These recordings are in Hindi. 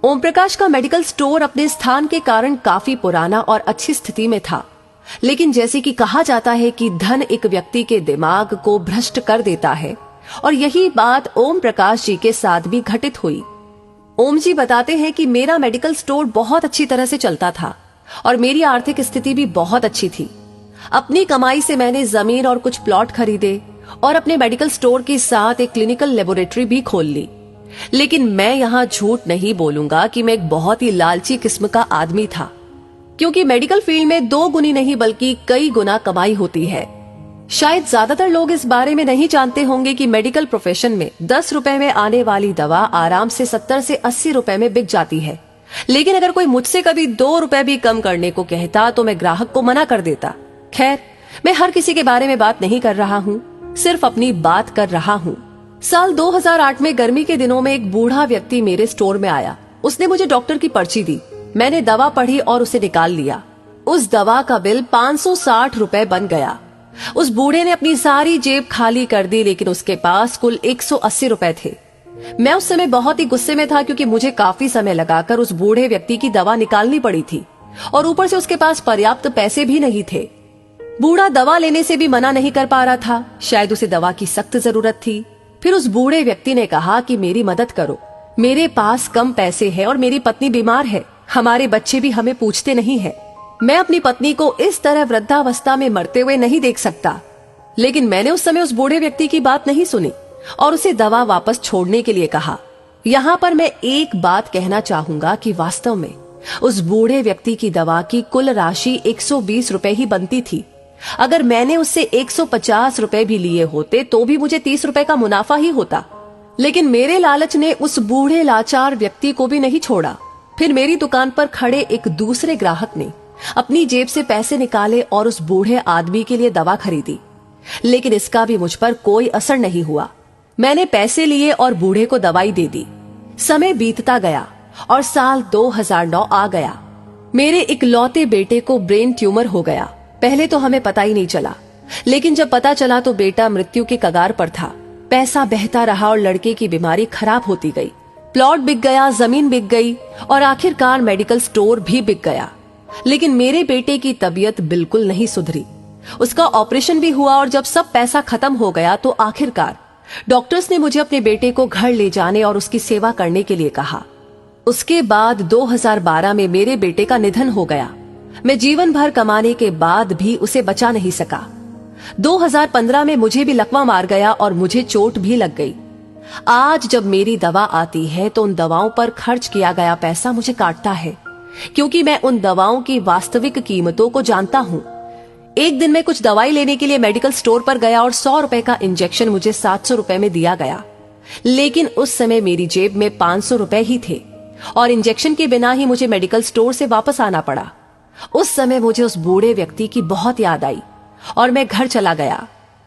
ओम प्रकाश का मेडिकल स्टोर अपने स्थान के कारण काफी पुराना और अच्छी स्थिति में था, लेकिन जैसे कि कहा जाता है कि धन एक व्यक्ति के दिमाग को भ्रष्ट कर देता है, और यही बात ओम प्रकाश जी के साथ भी घटित हुई। ओम जी बताते हैं कि मेरा मेडिकल स्टोर बहुत अच्छी तरह से चलता था और मेरी आर्थिक स्थिति भी बहुत अच्छी थी। अपनी कमाई से मैंने जमीन और कुछ प्लॉट खरीदे और अपने मेडिकल स्टोर के साथ एक क्लिनिकल लेबोरेटरी भी खोल ली। लेकिन मैं यहाँ झूठ नहीं बोलूंगा कि मैं एक बहुत ही लालची किस्म का आदमी था, क्योंकि मेडिकल फील्ड में 2 गुनी नहीं बल्कि कई गुना कमाई होती है। शायद ज्यादातर लोग इस बारे में नहीं जानते होंगे कि मेडिकल प्रोफेशन में 10 रुपए में आने वाली दवा आराम से 70 से 80 रुपए में बिक जाती है। लेकिन अगर कोई मुझसे कभी 2 रुपए भी कम करने को कहता तो मैं ग्राहक को मना कर देता। खैर, मैं हर किसी के बारे में बात नहीं कर रहा हूँ, सिर्फ अपनी बात कर रहा हूँ। साल 2008 में गर्मी के दिनों में एक बूढ़ा व्यक्ति मेरे स्टोर में आया। उसने मुझे डॉक्टर की पर्ची दी। मैंने दवा पढ़ी और उसे निकाल लिया। उस दवा का बिल 560 रुपए बन गया। उस बूढ़े ने अपनी सारी जेब खाली कर दी, लेकिन उसके पास कुल 180 रुपए थे। मैं उस समय बहुत ही गुस्से में था, क्योंकि मुझे काफी समय लगाकर उस बूढ़े व्यक्ति की दवा निकालनी पड़ी थी और ऊपर से उसके पास पर्याप्त पैसे भी नहीं थे। बूढ़ा दवा लेने से भी मना नहीं कर पा रहा था, शायद उसे दवा की सख्त जरूरत थी। फिर उस बूढ़े व्यक्ति ने कहा कि मेरी मदद करो, मेरे पास कम पैसे हैं और मेरी पत्नी बीमार है, हमारे बच्चे भी हमें पूछते नहीं है। मैं अपनी पत्नी को इस तरह वृद्धावस्था में मरते हुए नहीं देख सकता। लेकिन मैंने उस समय उस बूढ़े व्यक्ति की बात नहीं सुनी और उसे दवा वापस छोड़ने के लिए कहा। यहाँ पर मैं एक बात कहना चाहूंगा कि वास्तव में उस बूढ़े व्यक्ति की दवा की कुल राशि 120 रुपए ही बनती थी। अगर मैंने उससे 150 रुपए भी लिए होते तो भी मुझे 30 रुपए का मुनाफा ही होता। लेकिन मेरे लालच ने उस बूढ़े लाचार व्यक्ति को भी नहीं छोड़ा। फिर मेरी दुकान पर खड़े एक दूसरे ग्राहक ने अपनी जेब से पैसे निकाले और उस बूढ़े आदमी के लिए दवा खरीदी, लेकिन इसका भी मुझ पर कोई असर नहीं हुआ। मैंने पैसे लिए और बूढ़े को दवाई दे दी। समय बीतता गया और साल 2009 आ गया। मेरे इकलौते बेटे को ब्रेन ट्यूमर हो गया। पहले तो हमें पता ही नहीं चला, लेकिन जब पता चला तो बेटा मृत्यु के कगार पर था। पैसा बहता रहा और लड़के की बीमारी खराब होती गई। प्लॉट बिक गया, जमीन बिक गई और आखिरकार मेडिकल स्टोर भी बिक गया। लेकिन मेरे बेटे की तबीयत बिल्कुल नहीं सुधरी। उसका ऑपरेशन भी हुआ और जब सब पैसा खत्म हो गया तो आखिरकार डॉक्टर्स ने मुझे अपने बेटे को घर ले जाने और उसकी सेवा करने के लिए कहा। उसके बाद 2012 में मेरे बेटे का निधन हो गया। मैं जीवन भर कमाने के बाद भी उसे बचा नहीं सका। 2015 में मुझे भी लकवा मार गया और मुझे चोट भी लग गई। आज जब मेरी दवा आती है तो उन दवाओं पर खर्च किया गया पैसा मुझे काटता है, क्योंकि मैं उन दवाओं की वास्तविक कीमतों को जानता हूँ। एक दिन मैं कुछ दवाई लेने के लिए मेडिकल स्टोर पर गया और 100 रुपए का इंजेक्शन मुझे 700 रुपए में दिया गया। लेकिन उस समय मेरी जेब में 500 रुपए ही थे और इंजेक्शन के बिना ही मुझे मेडिकल स्टोर से वापस आना पड़ा। उस समय मुझे उस बूढ़े व्यक्ति की बहुत याद आई और मैं घर चला गया।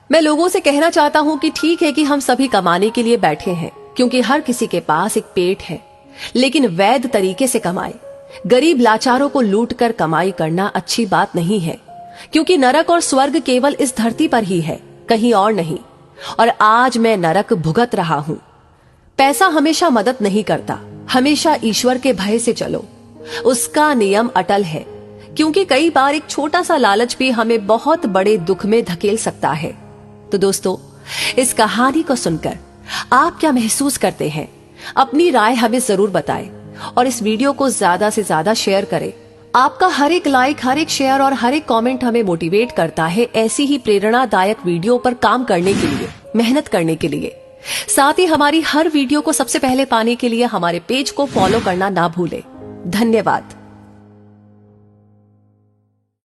मैं लोगों से कहना चाहता हूँ कि ठीक है कि हम सभी कमाने के लिए बैठे हैं, क्योंकि हर किसी के पास एक पेट है, लेकिन वैध तरीके से कमाए। गरीब लाचारों को लूट कर कमाई करना अच्छी बात नहीं है, क्योंकि नरक और स्वर्ग केवल इस धरती पर ही है, कहीं और नहीं। और आज मैं नरक भुगत रहा हूँ। पैसा हमेशा मदद नहीं करता, हमेशा ईश्वर के भय से चलो, उसका नियम अटल है। क्योंकि कई बार एक छोटा सा लालच भी हमें बहुत बड़े दुख में धकेल सकता है। तो दोस्तों, इस कहानी को सुनकर आप क्या महसूस करते हैं? अपनी राय हमें जरूर बताएं और इस वीडियो को ज्यादा से ज्यादा शेयर करें। आपका हर एक लाइक, हर एक शेयर और हर एक कमेंट हमें मोटिवेट करता है ऐसी ही प्रेरणादायक वीडियो पर काम करने के लिए, मेहनत करने के लिए। साथ ही हमारी हर वीडियो को सबसे पहले पाने के लिए हमारे पेज को फॉलो करना ना भूलें। धन्यवाद।